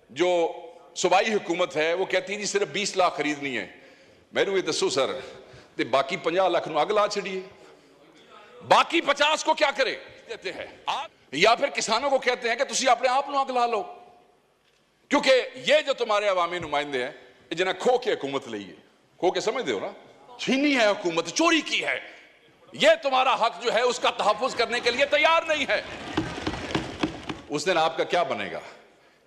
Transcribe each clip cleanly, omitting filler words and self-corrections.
जो सूबाई हुकूमत है वो कहती है जी सिर्फ 20 लाख खरीदनी है। मैनू ये दसो सर, ते बाकी 50 लाख नूं अग ला छड़िए, बाकी 50 को क्या करे देते हैं आप, या फिर किसानों को कहते हैं कि तुसी अपने आप नूं अग ला लो, क्योंकि ये जो तुम्हारे अवामी नुमाइंदे हैं जिन्हें खो के हुकूमत ली है, खो के समझते हो ना, छीनी है हुकूमत, चोरी की है, ये तुम्हारा हक जो है उसका तहफ्फुज करने के लिए तैयार नहीं है। उस दिन आपका क्या बनेगा?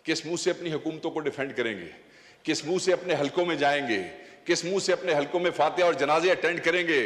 किस मुंह से अपनी हुकूमतों को डिफेंड करेंगे? किस मुंह से अपने हलकों में जाएंगे? किस मुंह से अपने हलकों में फातिहा और जनाजे अटेंड करेंगे?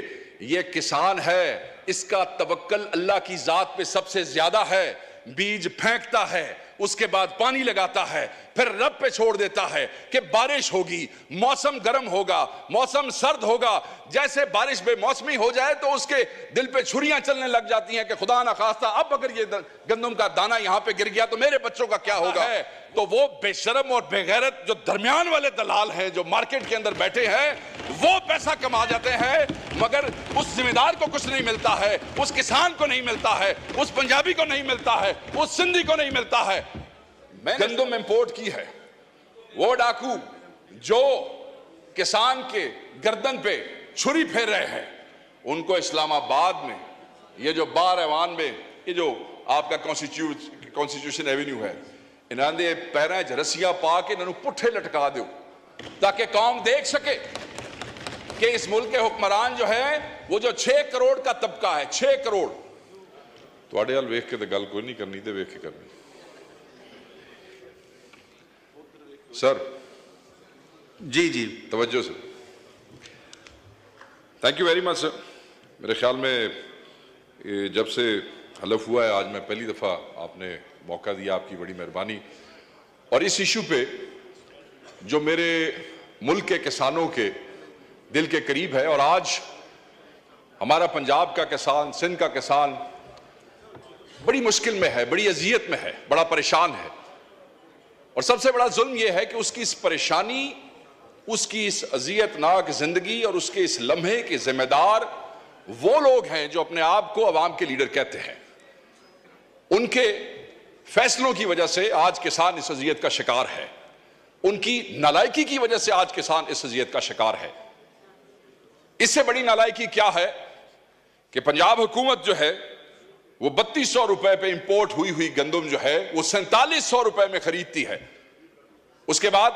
ये किसान है, इसका तवक्कल अल्लाह की जात पे सबसे ज्यादा है। बीज फेंकता है, उसके बाद पानी लगाता है, फिर रब पे छोड़ देता है कि बारिश होगी, मौसम गर्म होगा, मौसम सर्द होगा। जैसे बारिश बेमौसमी हो जाए तो उसके दिल पे छुरियां चलने लग जाती हैं कि खुदा ना खास्ता अब अगर ये गंदम का दाना यहां पे गिर गया तो मेरे बच्चों का क्या होगा। है तो वो बेशरम और बेगैरत जो दरमियान वाले दलाल हैं, जो मार्केट के अंदर बैठे हैं, वो पैसा कमा जाते हैं, मगर उस जिम्मेदार को कुछ नहीं मिलता है, उस किसान को नहीं मिलता है, उस पंजाबी को नहीं मिलता है, उस सिंधी को नहीं मिलता है। गंदम इंपोर्ट की है, वो डाकू जो किसान के गर्दन पे छुरी फेर रहे हैं, उनको इस्लामाबाद में ये जो बार ऐवान में ये जो आपका कॉन्स्टिट्यूशन एवेन्यू है, इन्होंने पैरों च रस्सियां पा के इन्होंने पुट्ठे लटका दो ताकि कौम देख सके कि इस मुल्क के हुक्मरान जो है वो जो 6 करोड़ का तबका है, 6 करोड़। तुहाडे हल वेख के तो गल कोई नहीं करनी, तो वेख के करनी। सर जी जी तवज्जो sir, thank you very much sir. मेरे ख्याल में जब से हलफ हुआ है आज मैं पहली दफ़ा आपने मौका दिया, आपकी बड़ी मेहरबानी। और इस इशू पे जो मेरे मुल्क के किसानों के दिल के करीब है, और आज हमारा पंजाब का किसान, सिंध का किसान बड़ी मुश्किल में है, बड़ी अजियत में है, बड़ा परेशान है। और सबसे बड़ा जुल्म यह है कि उसकी इस परेशानी, उसकी इस अजियतनाक जिंदगी और उसके इस लम्हे के जिम्मेदार वो लोग हैं जो अपने आप को अवाम के लीडर कहते हैं। उनके फैसलों की वजह से आज किसान इस अजियत का शिकार है, उनकी नालायकी की वजह से आज किसान इस अजियत का शिकार है। इससे बड़ी नालायकी क्या है कि पंजाब हुकूमत जो है वो 3200 रुपए पे इंपोर्ट हुई गंदम जो है वो 4700 रुपए में खरीदती है। उसके बाद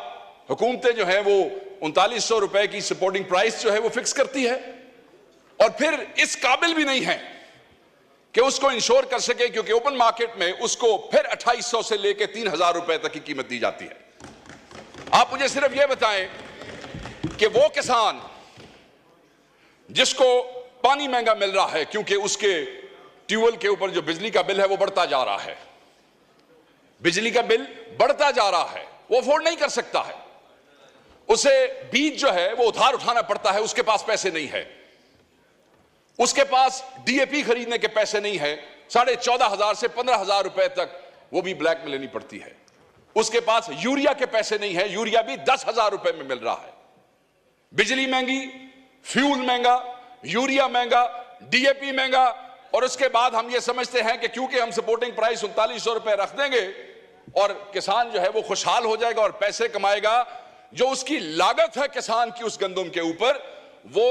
हुकूमतें जो है वो 3900 रुपए की सपोर्टिंग प्राइस जो है वो फिक्स करती है, और फिर इस काबिल भी नहीं है कि उसको इंश्योर कर सके, क्योंकि ओपन मार्केट में उसको फिर 2800 से लेकर 3000 रुपए तक की कीमत दी जाती है। आप मुझे सिर्फ यह बताएं कि वो किसान जिसको पानी महंगा मिल रहा है क्योंकि उसके ट्यूबवेल के ऊपर जो बिजली का बिल है वो बढ़ता जा रहा है, बिजली का बिल बढ़ता जा रहा है, वो अफोर्ड नहीं कर सकता है, उसे बीज जो है वो उधार उठाना पड़ता है, उसके पास पैसे नहीं है, उसके पास डीएपी खरीदने के पैसे नहीं है, 14,500 से 15,000 रुपए तक वो भी ब्लैक में लेनी पड़ती है, उसके पास यूरिया के पैसे नहीं है, यूरिया भी 10,000 रुपए में मिल रहा है। बिजली महंगी, फ्यूल महंगा, यूरिया महंगा, डीएपी महंगा, और उसके बाद हम ये समझते हैं कि क्योंकि हम सपोर्टिंग प्राइस 3900 रुपए रख देंगे और किसान जो है वो खुशहाल हो जाएगा और पैसे कमाएगा। जो उसकी लागत है किसान की उस गंदम के ऊपर, वो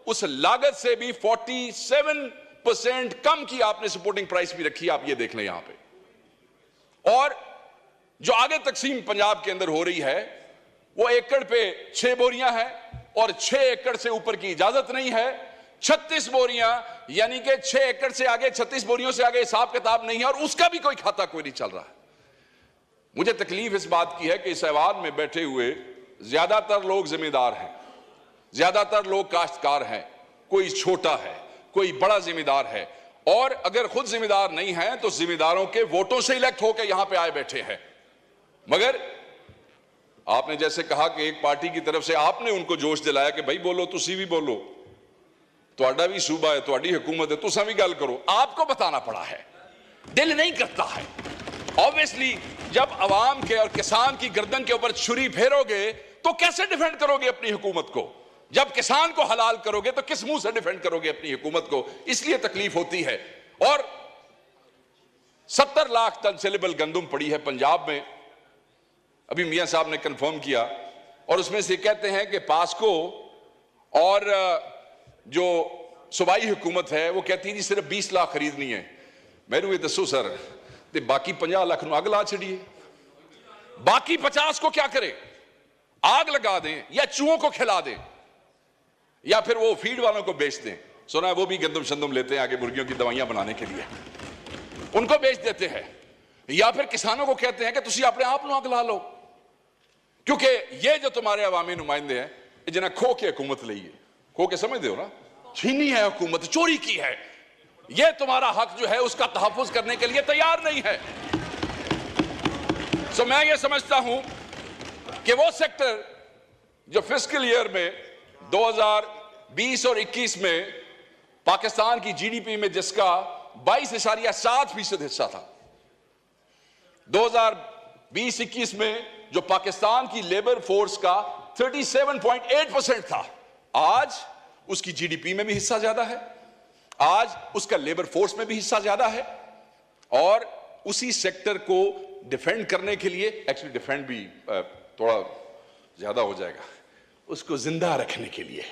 उस लागत से भी 47% कम की आपने सपोर्टिंग प्राइस भी रखी, आप ये देख लें यहां पे। और जो आगे तकसीम पंजाब के अंदर हो रही है वो एकड़ पे 6 बोरियां हैं और 6 एकड़ से ऊपर की इजाजत नहीं है। 36 बोरियां, यानी कि 6 एकड़ से आगे, 36 बोरियों से आगे हिसाब किताब नहीं है, और उसका भी कोई खाता कोई नहीं चल रहा है। मुझे तकलीफ इस बात की है कि इस ऐवान में बैठे हुए ज्यादातर लोग जिम्मेदार हैं, ज्यादातर लोग काश्तकार हैं, कोई छोटा है, कोई बड़ा जिम्मेदार है, और अगर खुद जिम्मेदार नहीं है तो जिम्मेदारों के वोटों से इलेक्ट होकर यहां पे आए बैठे हैं। मगर आपने जैसे कहा कि एक पार्टी की तरफ से आपने उनको जोश दिलाया कि भाई बोलो, तुसी भी बोलो, तुहाडा भी सूबा है, तुहाडी हुकूमत है, तुसा भी गल करो। आपको बताना पड़ा है, दिल नहीं करता है। ऑब्वियसली जब अवाम के और किसान की गर्दन के ऊपर छुरी फेरोगे तो कैसे डिफेंड करोगे अपनी हुकूमत को? जब किसान को हलाल करोगे तो किस मुंह से डिफेंड करोगे अपनी हुकूमत को? इसलिए तकलीफ होती है। और 70 लाख टन सेलेबल गंदम पड़ी है पंजाब में। अभी मियां साहब ने कंफर्म किया, और उसमें से कहते हैं कि पास्को और जो सूबाई हुकूमत है वो कहती है जी सिर्फ 20 लाख खरीदनी है। मैनू ये दसो सर, ते बाकी 50 लाख आग ला छड़िए, बाकी 50 को क्या करे? आग लगा दें या चूहों को खिला दें या फिर वो फीड वालों को बेच दें। सुना है वो भी गंदम शंदम लेते हैं आगे मुर्गियों की दवाइयां बनाने के लिए, उनको बेच देते हैं। या फिर किसानों को कहते हैं कि तुसी अपने आप नु आग ला लो, क्योंकि ये जो तुम्हारे अवामी नुमाइंदे हैं जिन्हें खो के हुकूमत ली है, खो के समझते हो ना, छीनी है हुकूमत, चोरी की है, ये तुम्हारा हक जो है उसका तहफ्फुज करने के लिए तैयार नहीं है। सो मैं ये समझता हूं कि वो सेक्टर जो फिस्कल ईयर में 2020 और 21 में पाकिस्तान की जीडीपी में जिसका 22.7% हिस्सा था, 2020-21 में जो पाकिस्तान की लेबर फोर्स का 37.8% था, आज उसकी जीडीपी में भी हिस्सा ज्यादा है, आज उसका लेबर फोर्स में भी हिस्सा ज्यादा है। और उसी सेक्टर को डिफेंड करने के लिए, एक्चुअली डिफेंड भी थोड़ा ज्यादा हो जाएगा, उसको जिंदा रखने के लिए,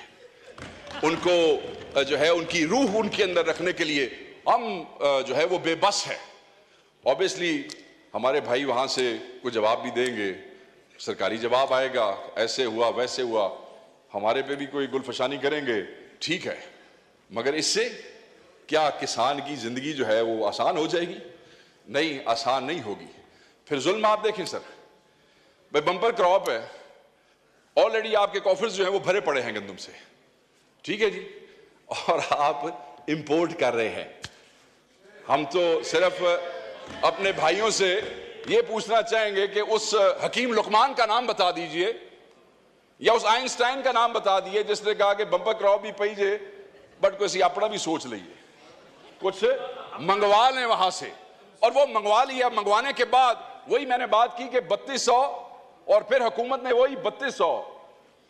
उनको जो है उनकी रूह उनके अंदर रखने के लिए हम जो है वो बेबस है। ऑब्वियसली हमारे भाई वहां से कोई जवाब भी देंगे, सरकारी जवाब आएगा, ऐसे हुआ वैसे हुआ, हमारे पे भी कोई गुलफशानी करेंगे, ठीक है, मगर इससे क्या किसान की जिंदगी जो है वो आसान हो जाएगी? नहीं, आसान नहीं होगी। फिर जुल्म आप देखें सर, भाई बम्पर क्रॉप है, ऑलरेडी आपके कॉफर्स जो है वो भरे पड़े हैं गंदम से, ठीक है जी, और आप इंपोर्ट कर रहे हैं। हम तो सिर्फ अपने भाइयों से ये पूछना चाहेंगे कि उस हकीम लुकमान का नाम बता दीजिए या उस आइंस्टाइन का नाम बता दीजिए जिसने कहा कि बम्पर क्रॉप भी पई जे बट कोई अपना भी सोच लीजिए, कुछ मंगवा लें वहां से, और वो मंगवा लिया। मंगवाने के बाद वही मैंने बात की कि 3200 और फिर हुकूमत ने वही 3200,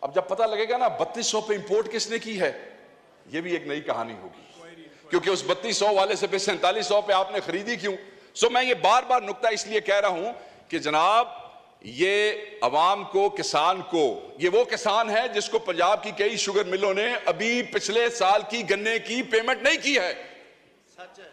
अब जब पता लगेगा ना 3200 पे इंपोर्ट किसने की है, ये भी एक नई कहानी होगी, क्योंकि उस 3200 वाले से फिर 4700 पे आपने खरीदी क्यों? सो मैं ये बार बार नुक्ता इसलिए कह रहा हूं कि जनाब ये अवाम को, किसान को, ये वो किसान है जिसको पंजाब की कई शुगर मिलों ने अभी पिछले साल की गन्ने की पेमेंट नहीं की है,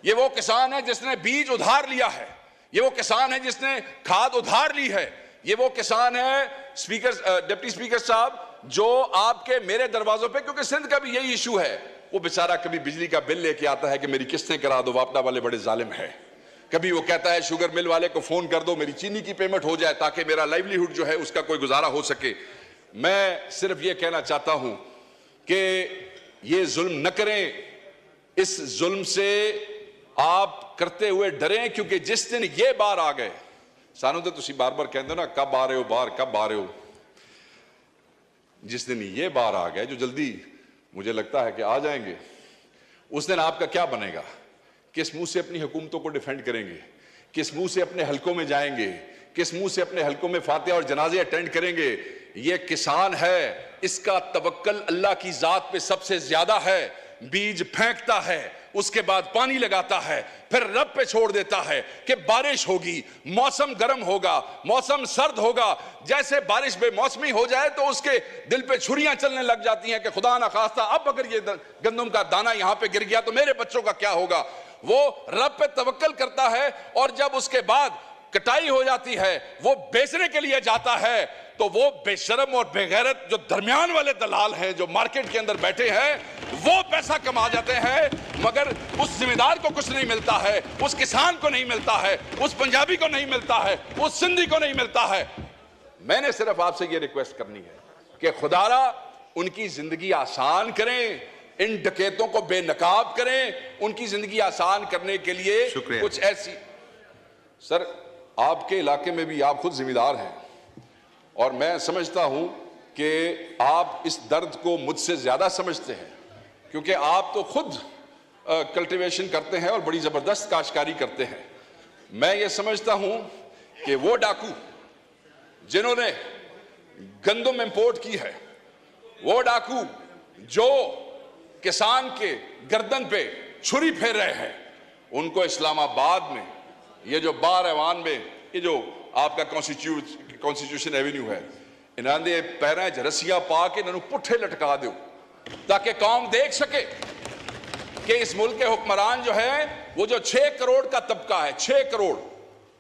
ये वो किसान है जिसने बीज उधार लिया है, ये वो किसान है जिसने खाद उधार ली है, ये वो किसान है स्पीकर, डिप्टी स्पीकर साहब, जो आपके मेरे दरवाजों पे, क्योंकि सिंध का भी यही इशू है, वो बेचारा कभी बिजली का बिल लेके आता है कि मेरी किस्तें करा दो, वापडा वाले बड़े जालिम है, कभी वो कहता है शुगर मिल वाले को फोन कर दो मेरी चीनी की पेमेंट हो जाए ताकि मेरा लाइवलीहुड जो है उसका कोई गुजारा हो सके। मैं सिर्फ ये कहना चाहता हूं कि ये जुल्म न करें, इस जुल्म से आप करते हुए डरें, क्योंकि जिस दिन ये बार आ गए, सानू तो तुसी बार बार कहते हो ना कब आ रहे हो बाहर, कब आ रहे हो, जिस दिन ये बार आ गए, जो जल्दी मुझे लगता है कि आ जाएंगे, उस दिन आपका क्या बनेगा? किस मुंह से अपनी हुकूमतों को डिफेंड करेंगे? किस मुंह से अपने हलकों में जाएंगे? किस मुंह से अपने हलकों में फातिहा और जनाजे अटेंड करेंगे? ये किसान है, इसका तवक्कल अल्लाह की जात पे सबसे ज्यादा है, बीज फेंकता है, उसके बाद पानी लगाता है, फिर रब पे छोड़ देता है कि बारिश होगी, मौसम गर्म होगा, मौसम सर्द होगा। जैसे बारिश बेमौसमी हो जाए तो उसके दिल पे छुरियां चलने लग जाती हैं कि खुदा ना खास्ता अब अगर ये गंदम का दाना यहां पे गिर गया तो मेरे बच्चों का क्या होगा। वो रब पे तवक्कल करता है, और जब उसके बाद कटाई हो जाती है, वो बेचने के लिए जाता है, तो वो बेशरम और बेगैरत जो दरमियान वाले दलाल हैं, जो मार्केट के अंदर बैठे हैं, वो पैसा कमा जाते हैं, मगर उस जिम्मेदार को कुछ नहीं मिलता है, उस किसान को नहीं मिलता है, उस पंजाबी को नहीं मिलता है, उस सिंधी को नहीं मिलता है। मैंने सिर्फ आपसे ये रिक्वेस्ट करनी है कि खुदारा उनकी जिंदगी आसान करें, इन डकैतों को बेनकाब करें, उनकी जिंदगी आसान करने के लिए कुछ ऐसी। सर आपके इलाके में भी आप खुद जिम्मेदार हैं, और मैं समझता हूं कि आप इस दर्द को मुझसे ज्यादा समझते हैं, क्योंकि आप तो खुद कल्टीवेशन करते हैं और बड़ी जबरदस्त काश्तकारी करते हैं। मैं ये समझता हूं कि वो डाकू जिन्होंने गंदम इंपोर्ट की है, वो डाकू जो किसान के गर्दन पे छुरी फेर रहे हैं, उनको इस्लामाबाद में ये जो बार ऐवान में ये जो आपका कॉन्स्टिट्यूशन एवेन्यू है, इन्हों के पैरों च रस्सियां पा के इन्हों पुट्ठे लटका दो ताकि कौम देख सके कि इस मुल्क के हुक्मरान जो है वो जो 6 करोड़ का तबका है, 6 करोड़,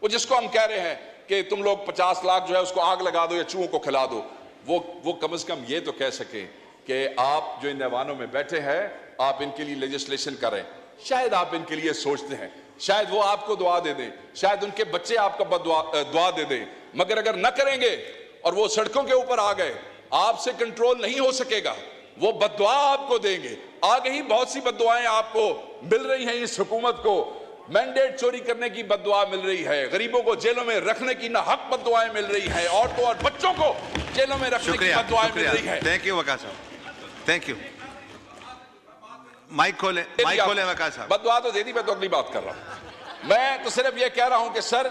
वो जिसको हम कह रहे हैं कि तुम लोग 50 लाख जो है उसको आग लगा दो या चूहों को खिला दो, वो कम से कम ये तो कह सके कि आप जो इन ऐवानों में बैठे हैं आप इनके लिए लेजिस्लेशन करें। शायद आप इनके लिए सोचते हैं, शायद वो आपको दुआ दे दें, शायद उनके बच्चे आपको दुआ दे दें, मगर अगर न करेंगे और वो सड़कों के ऊपर आ गए, आपसे कंट्रोल नहीं हो सकेगा, वो बद्दुआ आपको देंगे। आगे ही बहुत सी बद्दुआएं आपको मिल रही हैं। इस हुकूमत को मैंडेट चोरी करने की बद्दुआ मिल रही है, गरीबों को जेलों में रखने की ना हक बद्दुआएं मिल रही है, औरतों और बच्चों को जेलों में रखने की बद्दुआएं मिल रही है। थैंक यू वक़ार साहब, थैंक यू। माइक खोले वक़ार साहब। बद्दुआ तो दे दी, मैं तो अगली बात कर रहा हूं। मैं तो सिर्फ ये कह रहा हूं कि सर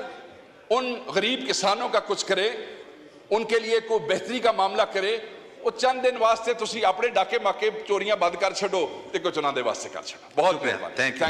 उन गरीब किसानों का कुछ करे, उनके लिए कोई बेहतरी का मामला करे। वो चंद दिन वास्ते तुसी अपने डाके माके चोरियां बंद कर छो ते कुछ उन्होंने वास्ते कर छो। बहुत मेहरबानी।